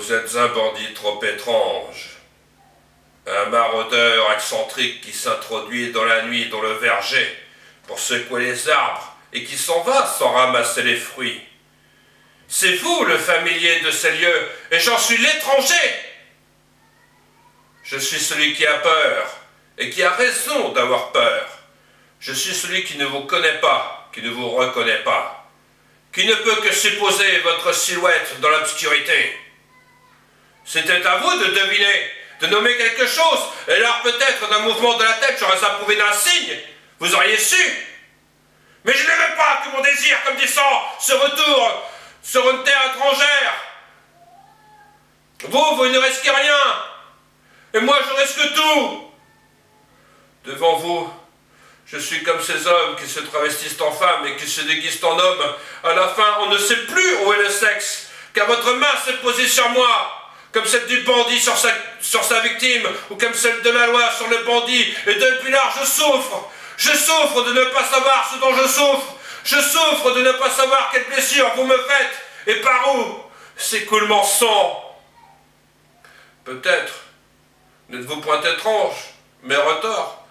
Vous êtes un bandit trop étrange, un maraudeur excentrique qui s'introduit dans la nuit dans le verger pour secouer les arbres et qui s'en va sans ramasser les fruits. C'est vous le familier de ces lieux et j'en suis l'étranger. Je suis celui qui a peur et qui a raison d'avoir peur. Je suis celui qui ne vous connaît pas, qui ne vous reconnaît pas, qui ne peut que supposer votre silhouette dans l'obscurité. C'était à vous de deviner, de nommer quelque chose, et alors peut-être d'un mouvement de la tête j'aurais approuvé d'un signe, vous auriez su. Mais je ne veux pas que mon désir, comme du sang, se retourne sur une terre étrangère. Vous ne risquez rien, et moi je risque tout. Devant vous, je suis comme ces hommes qui se travestissent en femmes et qui se déguisent en hommes. À la fin, on ne sait plus où est le sexe, car votre main s'est posée sur moi, comme celle du bandit sur sa victime, ou comme celle de la loi sur le bandit, et depuis là, je souffre. Je souffre de ne pas savoir ce dont je souffre. Je souffre de ne pas savoir quelle blessure vous me faites, et par où s'écoule mon sang. Peut-être n'êtes-vous point étrange, mais retors.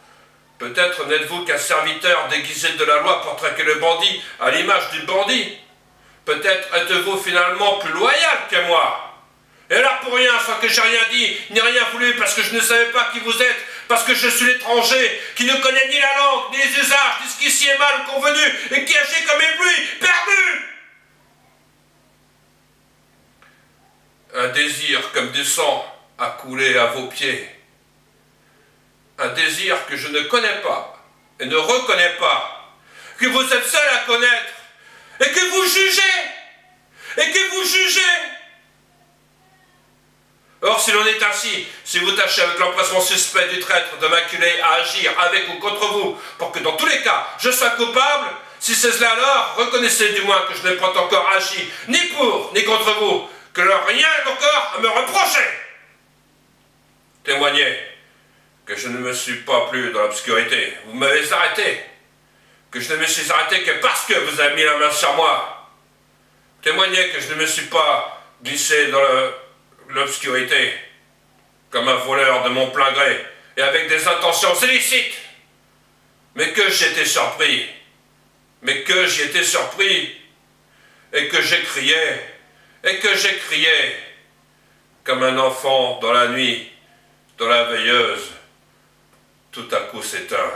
Peut-être n'êtes-vous qu'un serviteur déguisé de la loi pour traquer le bandit à l'image du bandit. Peut-être êtes-vous finalement plus loyal que moi. Et là pour rien, soit que j'ai rien dit, ni rien voulu, parce que je ne savais pas qui vous êtes, parce que je suis l'étranger, qui ne connaît ni la langue, ni les usages, ni ce qui s'y est mal convenu, et qui agit comme ébloui, perdu. Un désir comme du sang a coulé à vos pieds. Un désir que je ne connais pas, et ne reconnais pas, que vous êtes seul à connaître, et que vous jugez. Or, si l'on est ainsi, si vous tâchez avec l'empressement suspect du traître de m'acculer à agir avec ou contre vous, pour que dans tous les cas, je sois coupable, si c'est cela alors, reconnaissez du moins que je n'ai pas encore agi, ni pour, ni contre vous, que rien encore à me reprocher. Témoignez que je ne me suis pas plus dans l'obscurité. Vous m'avez arrêté. Que je ne me suis arrêté que parce que vous avez mis la main sur moi. Témoignez que je ne me suis pas glissé dans l'obscurité, comme un voleur de mon plein gré, et avec des intentions illicites, mais que j'y étais surpris, et que j'ai crié, comme un enfant dans la nuit, dans la veilleuse, tout à coup s'éteint.